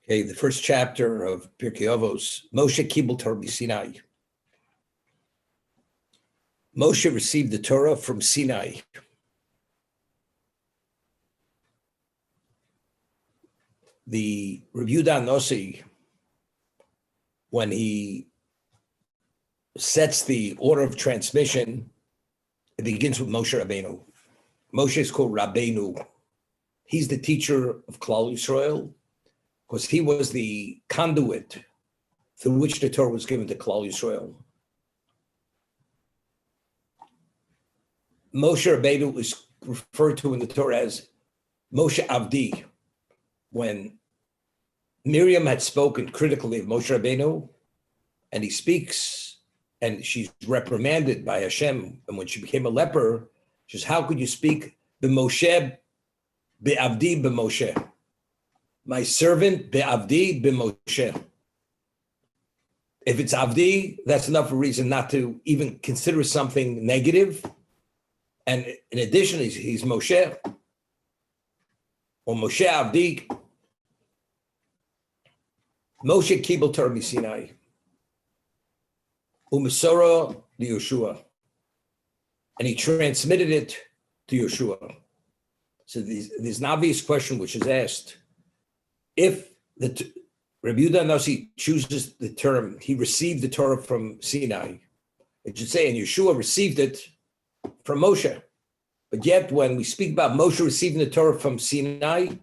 Okay, the first chapter of Pirkei Avos, Moshe Kibul Torah Sinai. Moshe received the Torah from Sinai. The Rabbi Yehuda Nossi, when he sets the order of transmission, it begins with Moshe Rabbeinu. Moshe is called Rabbeinu. He's the teacher of Klal Yisrael because he was the conduit through which the Torah was given to Klal Yisrael. Moshe Rabbeinu is referred to in the Torah as Moshe Avdi. When Miriam had spoken critically of Moshe Rabbeinu, and he speaks, and she's reprimanded by Hashem, and when she became a leper, she says, how could you speak b'Moshe, b'Avdi b'Moshe? My servant, b'Avdi b'Moshe. If it's Avdi, that's enough reason not to even consider something negative. And in addition, he's Moshe, or Moshe Avdi. Moshe Kibul Torah Sinai, U'Mesora Yeshua, and he transmitted it to Yeshua. So there's an obvious question which is asked: if the Rabbi Yehuda Nossi chooses the term, he received the Torah from Sinai, it should say, and Yeshua received it from Moshe. But yet, when we speak about Moshe receiving the Torah from Sinai,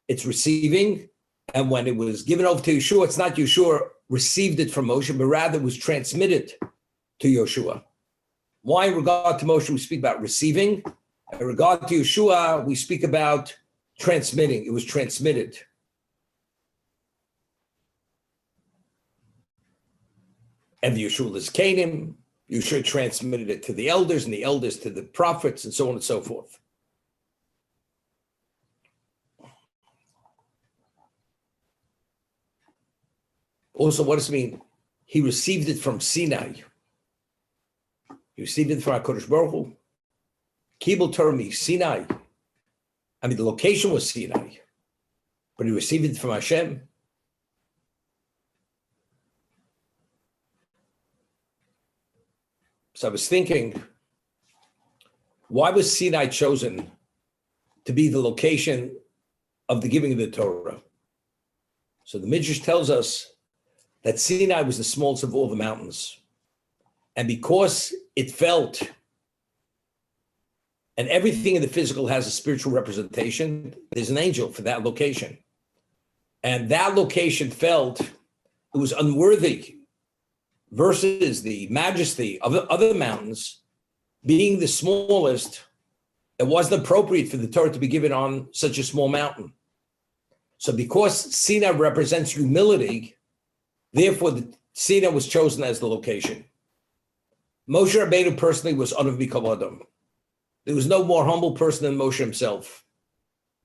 it's receiving. And when it was given over to Yeshua, it's not Yeshua received it from Moshe, but rather was transmitted to Yeshua. Why in regard to Moshe we speak about receiving? In regard to Yeshua, we speak about transmitting. It was transmitted. And the Yeshua is Canaan. Yeshua transmitted it to the elders, and the elders to the prophets, and so on and so forth. Also, what does it mean? He received it from Sinai. He received it from HaKadosh Baruch Hu. Kibul Torah Sinai. I mean, the location was Sinai, but he received it from Hashem. So I was thinking, why was Sinai chosen to be the location of the giving of the Torah? So the Midrash tells us that Sinai was the smallest of all the mountains. And because it felt, and everything in the physical has a spiritual representation, there's an angel for that location. And that location felt it was unworthy versus the majesty of the other mountains being the smallest. It wasn't appropriate for the Torah to be given on such a small mountain. So because Sinai represents humility, therefore, the Sinai was chosen as the location. Moshe Rabbeinu personally was Anav Mikol Adam. There was no more humble person than Moshe himself.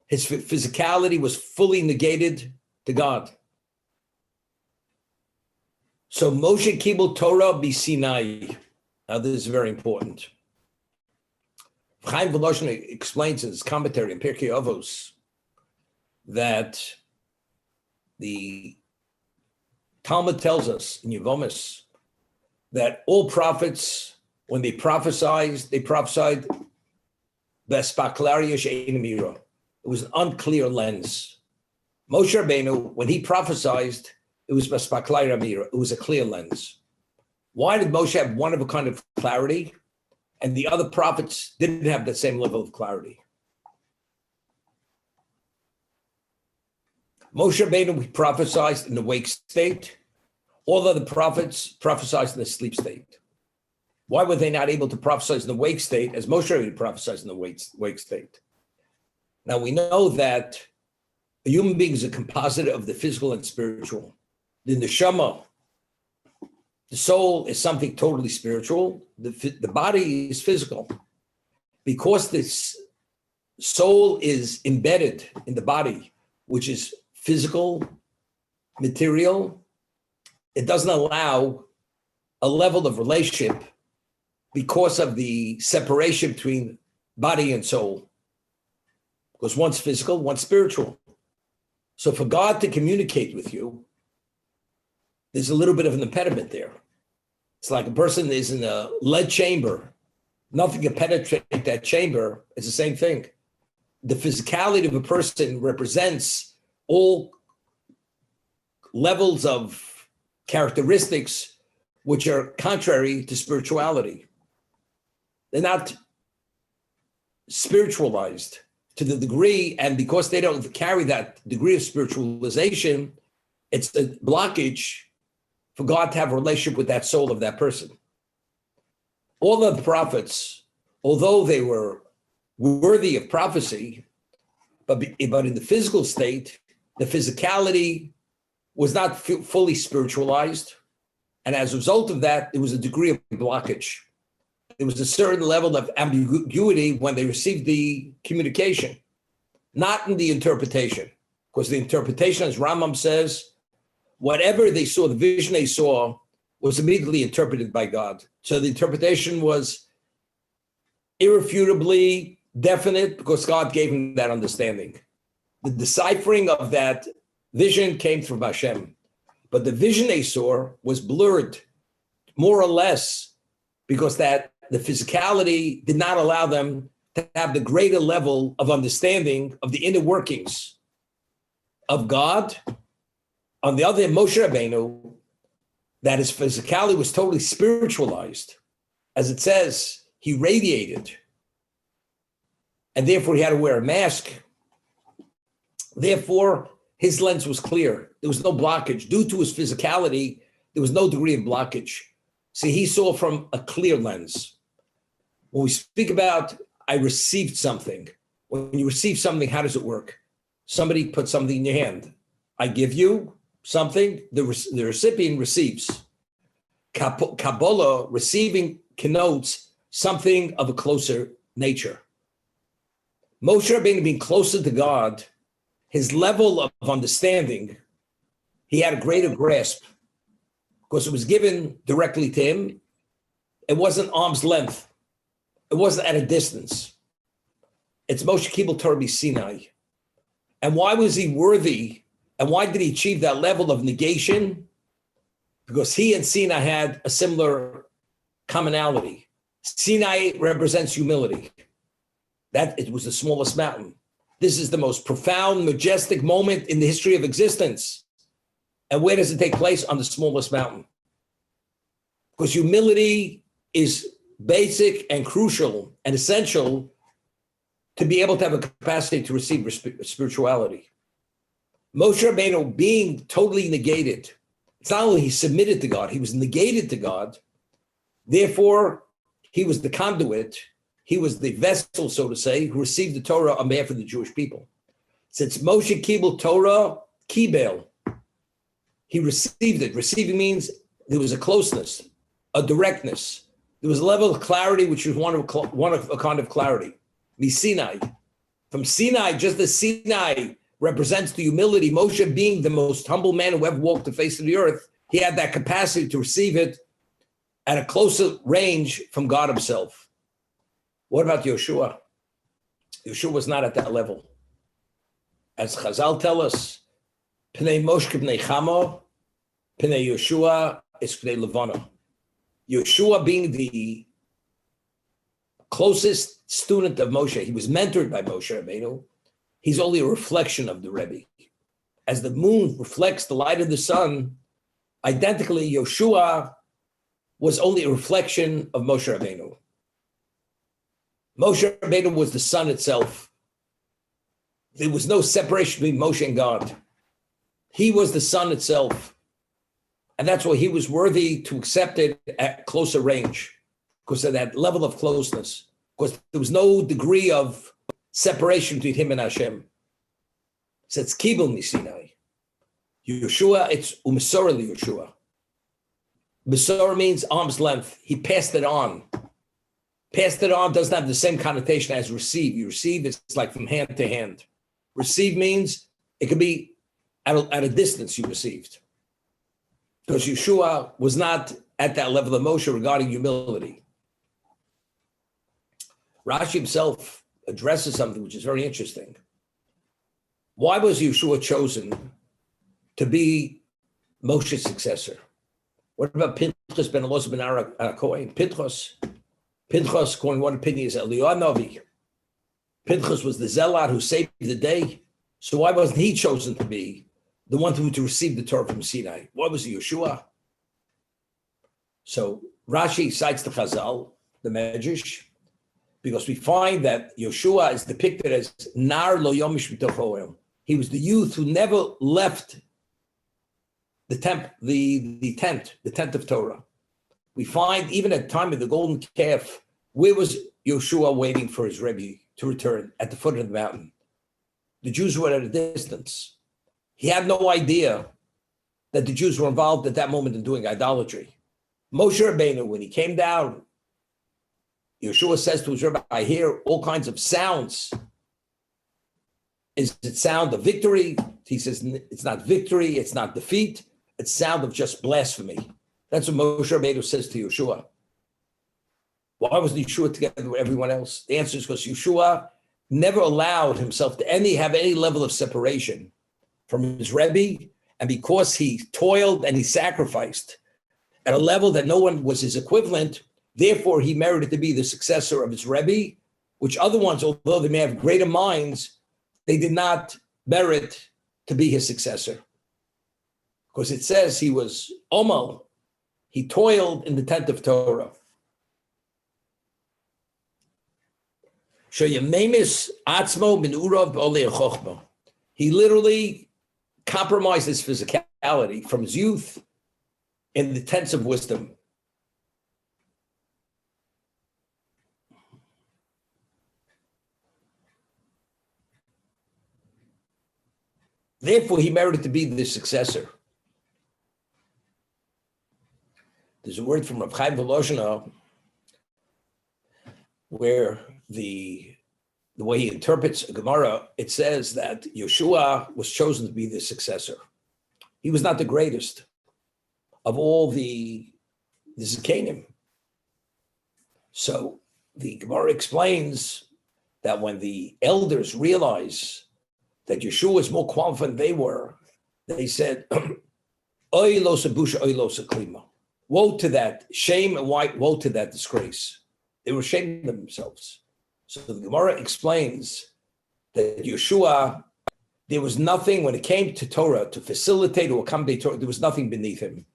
His physicality was fully negated to God. So Moshe Kibul Torah Sinai. Now this is very important. Chaim Voloshin explains in his commentary in Pirkei Avos that the Talmud tells us in Yevomis that all prophets, when they prophesied Vespaklaria She'ein Mira. It was an unclear lens. Moshe Rabbeinu, when he prophesied, it was Vespaklaria Mira. It was a clear lens. Why did Moshe have one of a kind of clarity, and the other prophets didn't have that same level of clarity? Moshe Rabbeinu prophesied in the wake state. All other prophets prophesied in the sleep state. Why were they not able to prophesy in the wake state as Moshe Rabbeinu prophesied in the wake state? Now we know that a human being is a composite of the physical and spiritual. The neshama, the soul, is something totally spiritual. The body is physical. Because this soul is embedded in the body, which is physical, material, it doesn't allow a level of relationship because of the separation between body and soul. Because one's physical, one's spiritual. So for God to communicate with you, there's a little bit of an impediment there. It's like a person is in a lead chamber. Nothing can penetrate that chamber. It's the same thing. The physicality of a person represents all levels of characteristics which are contrary to spirituality. They're not spiritualized to the degree, and because they don't carry that degree of spiritualization, it's a blockage for God to have a relationship with that soul of that person. All of the prophets, although they were worthy of prophecy, but in the physical state, the physicality was not fully spiritualized. And as a result of that, there was a degree of blockage. There was a certain level of ambiguity when they received the communication, not in the interpretation. Because the interpretation, as Rambam says, whatever they saw, the vision they saw, was immediately interpreted by God. So the interpretation was irrefutably definite because God gave him that understanding. The deciphering of that vision came from Hashem. But the vision they saw was blurred, more or less, because that the physicality did not allow them to have the greater level of understanding of the inner workings of God. On the other hand, Moshe Rabbeinu, that his physicality was totally spiritualized. As it says, he radiated. And therefore, he had to wear a mask. Therefore, his lens was clear. There was no blockage. Due to his physicality, there was no degree of blockage. See, he saw from a clear lens. When we speak about, I received something. When you receive something, how does it work? Somebody puts something in your hand. I give you something, the recipient receives. Kabbalah, receiving, connotes something of a closer nature. Moshe Rabbeinu being closer to God, his level of understanding, he had a greater grasp because it was given directly to him. It wasn't arm's length. It wasn't at a distance. It's Moshe Kibul Torah Sinai. And why was he worthy? And why did he achieve that level of negation? Because he and Sinai had a similar commonality. Sinai represents humility. That it was the smallest mountain. This is the most profound, majestic moment in the history of existence. And where does it take place? On the smallest mountain. Because humility is basic and crucial and essential to be able to have a capacity to receive spirituality. Moshe Rabbeinu being totally negated, it's not only he submitted to God, he was negated to God. Therefore, he was the conduit, he was the vessel, so to say, who received the Torah on behalf of the Jewish people. Since Moshe Kibul Torah, Kibel, he received it. Receiving means there was a closeness, a directness. There was a level of clarity, which was one of a kind of clarity. Sinai. From Sinai, just as Sinai represents the humility, Moshe being the most humble man who ever walked the face of the earth, he had that capacity to receive it at a closer range from God himself. What about Yeshua? Yeshua was not at that level. As Chazal tell us, Pnei Moshe Pnei Chamo, Pnei Yeshua is Pnei Levana. Yeshua being the closest student of Moshe, he was mentored by Moshe Rabbeinu. He's only a reflection of the Rebbe. As the moon reflects the light of the sun, identically, Yeshua was only a reflection of Moshe Rabbeinu. Moshe Rabbeinu was the sun itself. There was no separation between Moshe and God. He was the sun itself. And that's why he was worthy to accept it at closer range, because of that level of closeness, because there was no degree of separation between him and Hashem. So it's Kibul Misinai. Yeshua, it's Umasora Yeshua. Masora means arm's length. He passed it on. Passed it on doesn't have the same connotation as receive. You receive, it's like from hand to hand. Receive means it could be at a distance you received. Because Yeshua was not at that level of Moshe regarding humility. Rashi himself addresses something which is very interesting. Why was Yeshua chosen to be Moshe's successor? What about Pinchas ben Elazar ben Aaron Cohen? Pinchas, according to one opinion, is Eliyahu Navi. Pinchas was the zealot who saved the day. So why wasn't he chosen to be the one to receive the Torah from Sinai? Why was it Yeshua? So Rashi cites the Chazal, the Medrash, because we find that Yeshua is depicted as Nar lo yomish mitoch. He was the youth who never left the tent of Torah. We find even at the time of the golden calf, where was Yeshua waiting for his Rebbe to return? At the foot of the mountain. The Jews were at a distance. He had no idea that the Jews were involved at that moment in doing idolatry. Moshe Rabbeinu, when he came down, Yeshua says to his Rebbe, I hear all kinds of sounds. Is it sound of victory? He says, it's not victory, it's not defeat, it's sound of just blasphemy. That's what Moshe Rabbeinu says to Yeshua. Why wasn't Yeshua together with everyone else? The answer is because Yeshua never allowed himself to have any level of separation from his Rebbe, and because he toiled and he sacrificed at a level that no one was his equivalent, therefore he merited to be the successor of his Rebbe, which other ones, although they may have greater minds, they did not merit to be his successor. Because it says he was Omal, he toiled in the tent of Torah. He literally compromised his physicality from his youth in the tents of wisdom. Therefore, he merited to be the successor. There's a word from Reb Chaim Volozhiner where the way he interprets Gemara, it says that Yeshua was chosen to be the successor. He was not the greatest of all the Zikanim. So the Gemara explains that when the elders realize that Yeshua is more qualified than they were, they said, Oy lo sabusha, oy lo saklima. Woe to that shame and woe to that disgrace. They were ashamed of themselves. So the Gemara explains that Yeshua, there was nothing, when it came to Torah, to facilitate or accommodate Torah, there was nothing beneath him.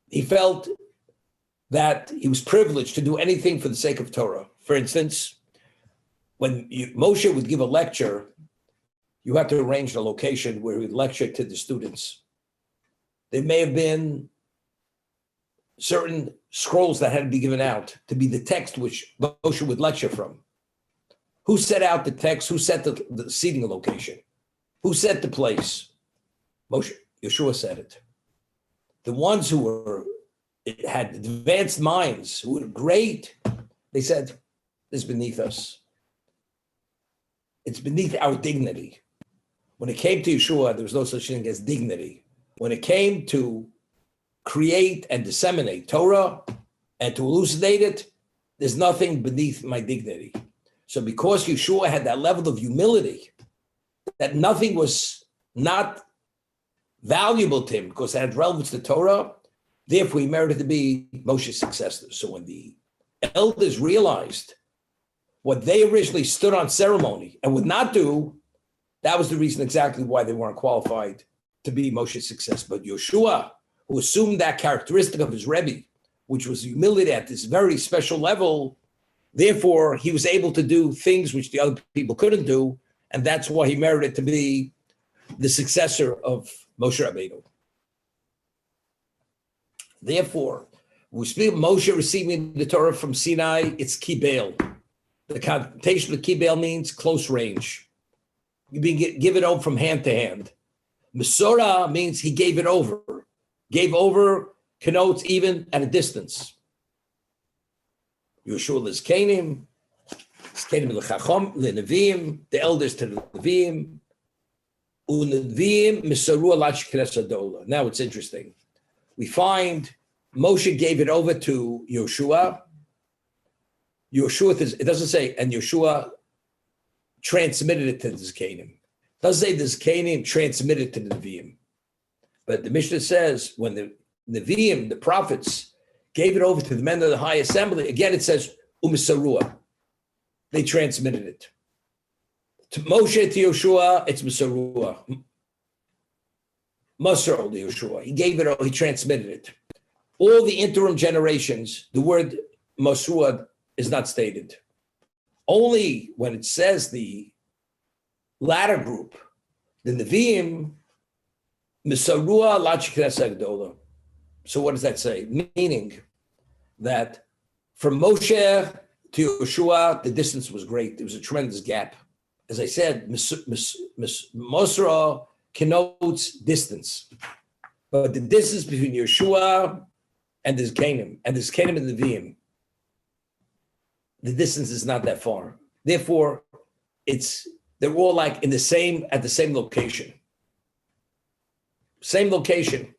He felt that he was privileged to do anything for the sake of Torah. For instance, when Moshe would give a lecture, you had to arrange the location where he would lecture to the students. There may have been certain scrolls that had to be given out to be the text which Moshe would lecture from. Who set out the text? Who set the seating location? Who set the place? Moshe, Yeshua said it. The ones who had advanced minds, who were great, they said, this is beneath us. It's beneath our dignity. When it came to Yeshua, there was no such thing as dignity. When it came to create and disseminate Torah and to elucidate it, there's nothing beneath my dignity. So because Yeshua had that level of humility, that nothing was not valuable to him because it had relevance to Torah, therefore he merited to be Moshe's successor. So when the elders realized what they originally stood on ceremony and would not do, that was the reason exactly why they weren't qualified to be Moshe's successor. But Yeshua, who assumed that characteristic of his Rebbe, which was humility at this very special level, therefore he was able to do things which the other people couldn't do, and that's why he merited to be the successor of Moshe Rabbeinu. Therefore, when we speak of Moshe receiving the Torah from Sinai, it's kibel. The connotation of kibel means close range. You've been given over from hand to hand. Mesorah means he gave it over. Gave over connotes even at a distance. Yeshua l'zkenim, zkenim l'chacham, l'neviim, the elders to the neviim, u'neviim misaru ala sheknes hadola. Now it's interesting. We find Moshe gave it over to Yeshua. Yeshua, it doesn't say, and Yeshua transmitted it to the Zkanim. Doesn't say the Zkanim transmitted to the Nevi'im. But the Mishnah says when the Nevi'im, the prophets, gave it over to the men of the high assembly, again it says, Umisarua. They transmitted it. To Moshe, to Yoshua, it's Misarua. Masar to Yoshua. He gave it, he transmitted it. All the interim generations, the word Masrua is not stated. Only when it says the latter group, the Nevi'im, Misarua Lachiknes Agdola. So what does that say? Meaning that from Moshe to Yoshua, the distance was great. There was a tremendous gap. As I said, Mosra connotes distance. But the distance between Yoshua and the Zkanim, and the Zkanim and the Nevi'im, the distance is not that far. Therefore, they're all like at the same location. Same location.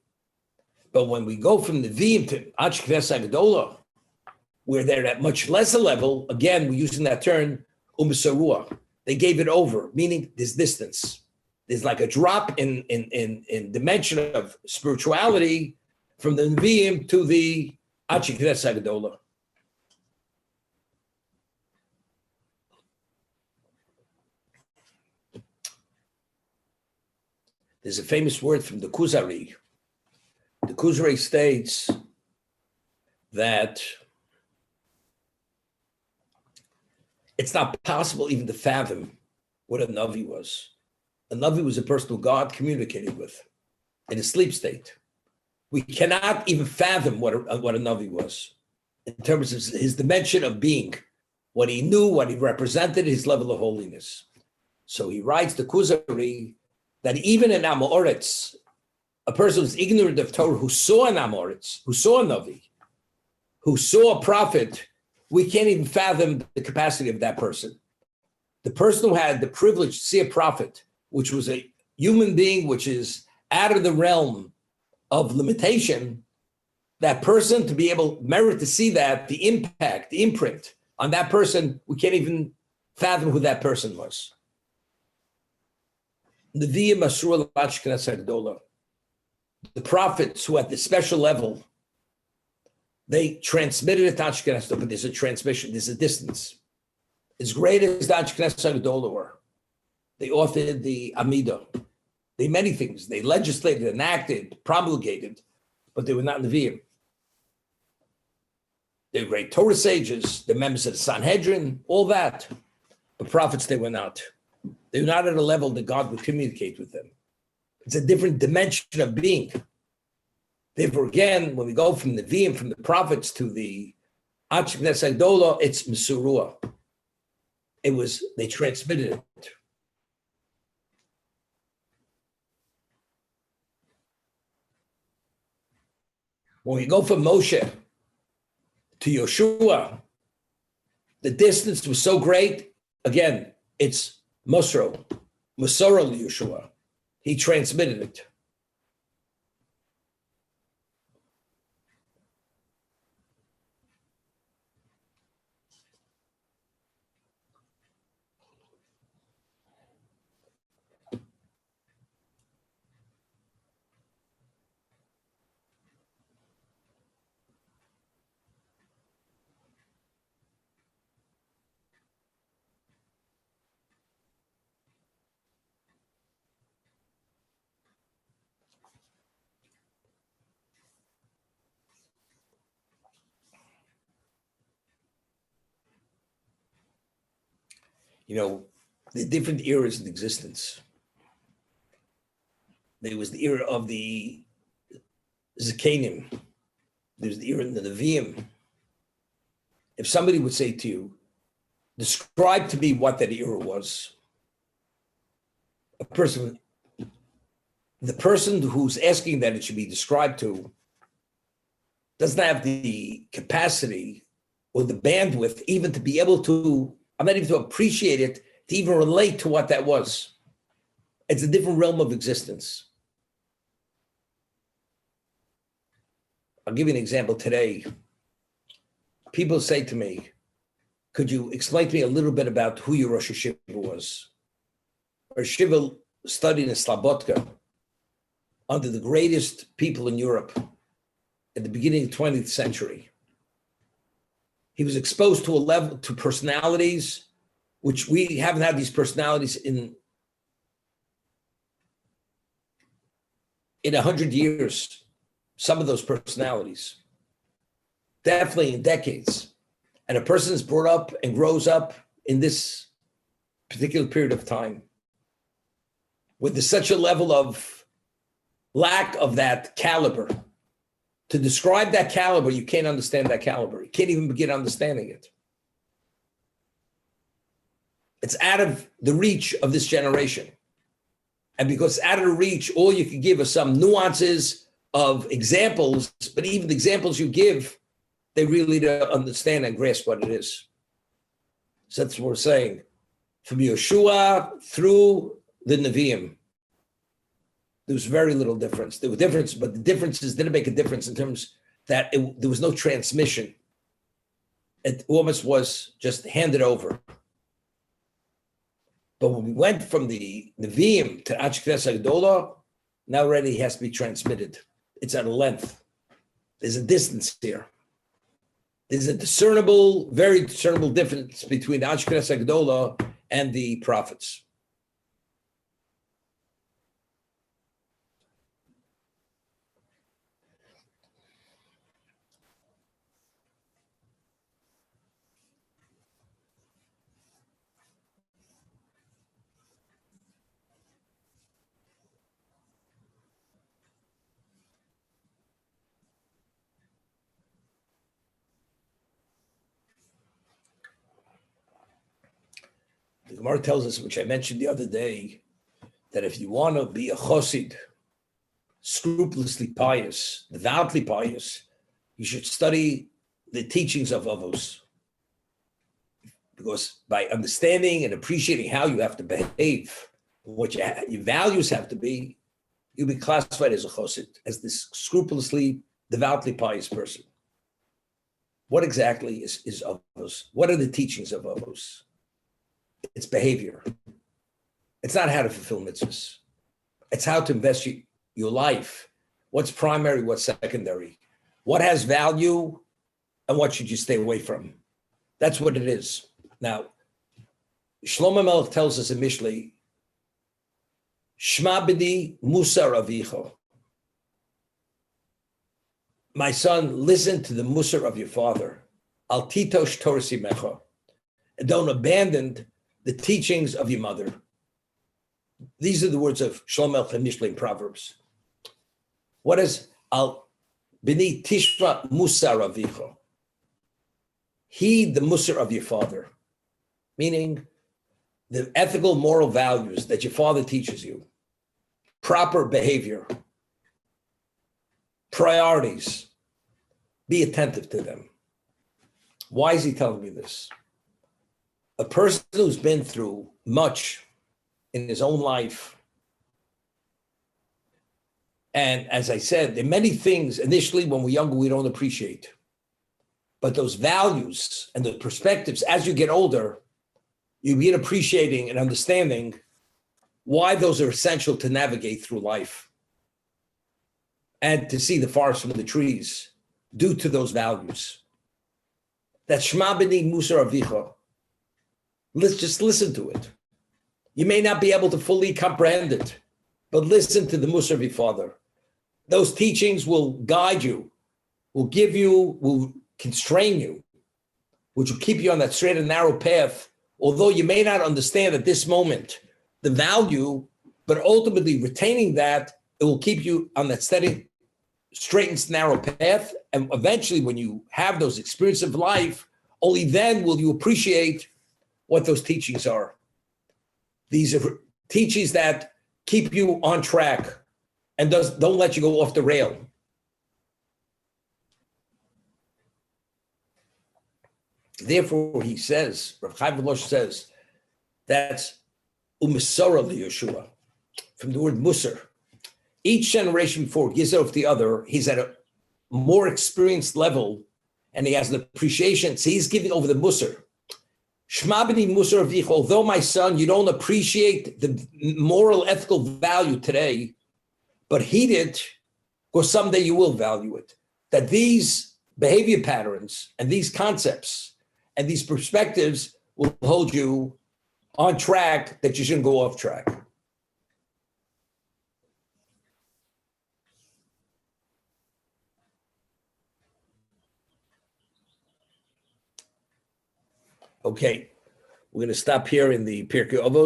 But when we go from the Nevi'im to Ach Knesset Agdola, where they're at much lesser level, again, we're using that term, Umisarua. They gave it over, meaning there's distance. There's like a drop in dimension of spirituality from the Nevi'im to the Ach Knesset Agdola. There's a famous word from the Kuzari. The Kuzari states that it's not possible even to fathom what a Navi was. A Navi was a person who God communicated with in a sleep state. We cannot even fathom what a Navi was in terms of his dimension of being, what he knew, what he represented, his level of holiness. So he writes the Kuzari that even in Amoritz, a person who's ignorant of Torah, who saw an Amoritz, who saw a Navi, who saw a prophet, we can't even fathom the capacity of that person. The person who had the privilege to see a prophet, which was a human being, which is out of the realm of limitation, that person to be able, merit to see that, the impact, the imprint on that person, we can't even fathom who that person was. The prophets who at the special level, they transmitted it to Ashkenaz, but there's a transmission, there's a distance. As great as the Ashkenaz Agdola were, they authored the Amida. They many things. They legislated, enacted, promulgated, but they were not Nevi'im. They were great Torah sages, the members of the Sanhedrin, all that. But prophets, they were not. They were not at a level that God would communicate with them. It's a different dimension of being. Therefore, again, when we go from the Nevi'im, from the prophets to the Ach Knesset Agdola, it's Mesurua. They transmitted it. When we go from Moshe to Yoshua, the distance was so great. Again, it's Mosro Yoshua. He transmitted it. You know, the different eras in existence. There was the era of the Zakanim. There's the era of the Nevi'im. If somebody would say to you, describe to me what that era was, the person who's asking that it should be described to doesn't have the capacity or the bandwidth even to be able to, I'm not even to appreciate it, to even relate to what that was. It's a different realm of existence. I'll give you an example today. People say to me, Could you explain to me a little bit about who your Rosh Hashiva was? Rosh Hashiva studied in Slobodka under the greatest people in Europe at the beginning of the 20th century. He was exposed to a level, to personalities, which we haven't had these personalities in 100 years, some of those personalities, definitely in decades. And a person is brought up and grows up in this particular period of time with such a level of lack of that caliber. To describe that caliber, you can't understand that caliber. You can't even begin understanding it. It's out of the reach of this generation. And because it's out of the reach, all you can give are some nuances of examples, but even the examples you give, they really don't understand and grasp what it is. So that's what we're saying. From Yeshua through the Nevi'im, there was very little difference. There was difference, but the differences didn't make a difference in terms that there was no transmission. It almost was just handed over. But when we went from the Nevi'im to Anshe Knesset Gedolah, now already has to be transmitted. It's at a length. There's a distance here. There's a discernible, very discernible difference between the Anshe Knesset Gedolah and the prophets. The Gemara tells us, which I mentioned the other day, that if you want to be a chosid, scrupulously pious, devoutly pious, you should study the teachings of Avos. Because by understanding and appreciating how you have to behave, what your values have to be, you'll be classified as a chosid, as this scrupulously, devoutly pious person. What exactly is Avos? What are the teachings of Avos? It's behavior. It's not how to fulfill mitzvahs. It's how to invest your life. What's primary, what's secondary? What has value and what should you stay away from? That's what it is. Now, Shlomo Melech tells us in Mishlei, Shma b'ni musar avicha. My son, listen to the musar of your father. Al titosh Torah simecha. And don't abandon the teachings of your mother. These are the words of Shlomo Melech in Mishlei in Proverbs. What is al b'ni tishma musar avicha? Heed the musar of your father, meaning the ethical, moral values that your father teaches you, proper behavior, priorities. Be attentive to them. Why is he telling me this? A person who's been through much in his own life, and as I said, there are many things initially when we're younger we don't appreciate. But those values and the perspectives, as you get older, you begin appreciating and understanding why those are essential to navigate through life and to see the forest from the trees due to those values. That Shma b'ni musar avicha. Let's just listen to it. You may not be able to fully comprehend it, but listen to the musar of your father. Those teachings will guide you, will give you, will constrain you, which will keep you on that straight and narrow path, although you may not understand at this moment the value, but ultimately retaining that, it will keep you on that steady, straight and narrow path. And eventually when you have those experiences of life, only then will you appreciate what those teachings are. These are teachings that keep you on track and don't let you go off the rail. Therefore, he says, Rav Chaim Velosh says, that's u'misara liYeshua, from the word musar. Each generation before gives it off the other, he's at a more experienced level and he has an appreciation. So he's giving over the musar. Shma b'ni musar avich, although my son, you don't appreciate the moral, ethical value today, but heed it, because someday you will value it. That these behavior patterns and these concepts and these perspectives will hold you on track, that you shouldn't go off track. Okay, we're going to stop here in the Pirkei Avos.